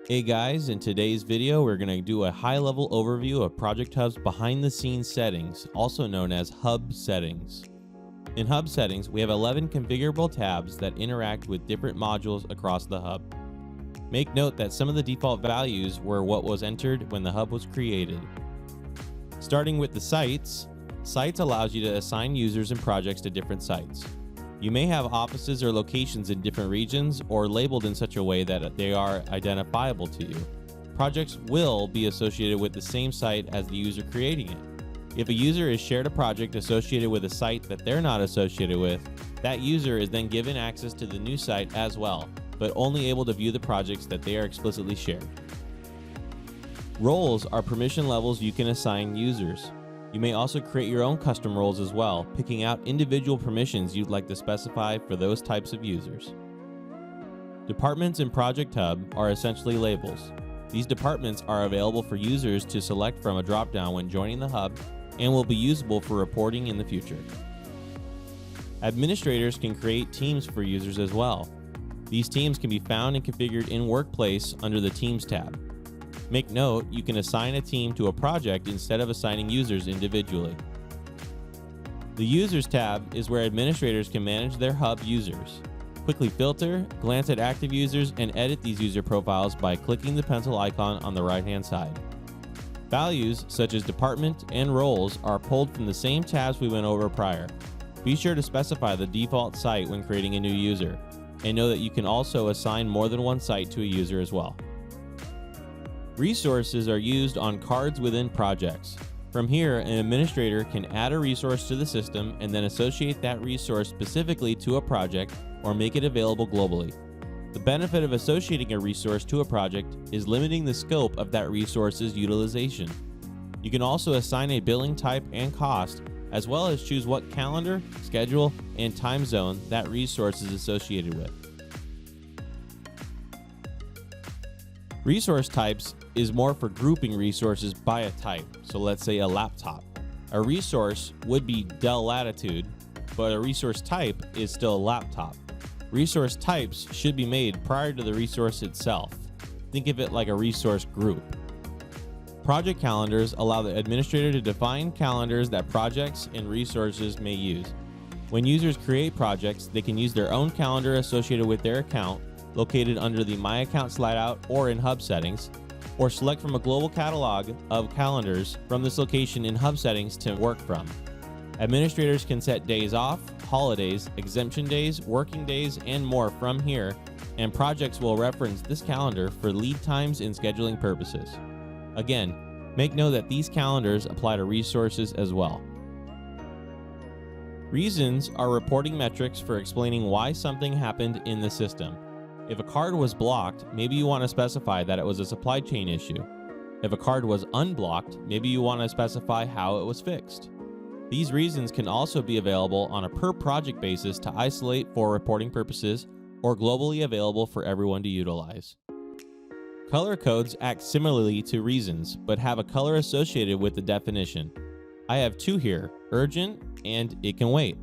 Hey guys, in today's video, we're going to do a high-level overview of ProjectHub's behind-the-scenes settings, also known as Hub settings. In Hub settings, we have 11 configurable tabs that interact with different modules across the Hub. Make note that some of the default values were what was entered when the Hub was created. Starting with the sites allows you to assign users and projects to different sites. You may have offices or locations in different regions or labeled in such a way that they are identifiable to you. Projects will be associated with the same site as the user creating it. If a user is shared a project associated with a site that they're not associated with, that user is then given access to the new site as well, but only able to view the projects that they are explicitly shared. Roles are permission levels you can assign users. You may also create your own custom roles as well, picking out individual permissions you'd like to specify for those types of users. Departments in ProjectHub are essentially labels. These departments are available for users to select from a drop-down when joining the Hub and will be usable for reporting in the future. Administrators can create teams for users as well. These teams can be found and configured in Workplace under the Teams tab. Make note, you can assign a team to a project instead of assigning users individually. The Users tab is where administrators can manage their Hub users. Quickly filter, glance at active users, and edit these user profiles by clicking the pencil icon on the right-hand side. Values, such as department and roles, are pulled from the same tabs we went over prior. Be sure to specify the default site when creating a new user, and know that you can also assign more than one site to a user as well. Resources are used on cards within projects. From here, an administrator can add a resource to the system and then associate that resource specifically to a project or make it available globally. The benefit of associating a resource to a project is limiting the scope of that resource's utilization. You can also assign a billing type and cost, as well as choose what calendar, schedule, and time zone that resource is associated with. Resource types is more for grouping resources by a type, so let's say a laptop. A resource would be Dell Latitude, but a resource type is still a laptop. Resource types should be made prior to the resource itself. Think of it like a resource group. Project calendars allow the administrator to define calendars that projects and resources may use. When users create projects, they can use their own calendar associated with their account, located under the My Account slideout or in Hub settings, or select from a global catalog of calendars from this location in Hub settings to work from. Administrators can set days off, holidays, exemption days, working days, and more from here, and projects will reference this calendar for lead times and scheduling purposes. Again, make note that these calendars apply to resources as well. Reasons are reporting metrics for explaining why something happened in the system. If a card was blocked, maybe you want to specify that it was a supply chain issue. If a card was unblocked, maybe you want to specify how it was fixed. These reasons can also be available on a per project basis to isolate for reporting purposes or globally available for everyone to utilize. Color codes act similarly to reasons, but have a color associated with the definition. I have two here, urgent and it can wait,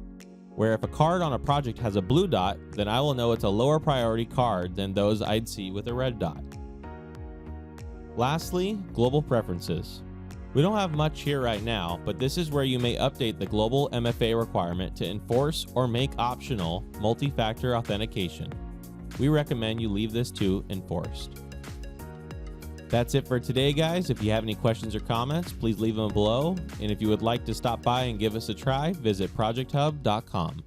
where if a card on a project has a blue dot, then I will know it's a lower priority card than those I'd see with a red dot. Lastly, global preferences. We don't have much here right now, but this is where you may update the global MFA requirement to enforce or make optional multi-factor authentication. We recommend you leave this to enforced. That's it for today, guys. If you have any questions or comments, please leave them below. And if you would like to stop by and give us a try, visit ProjectHub.com.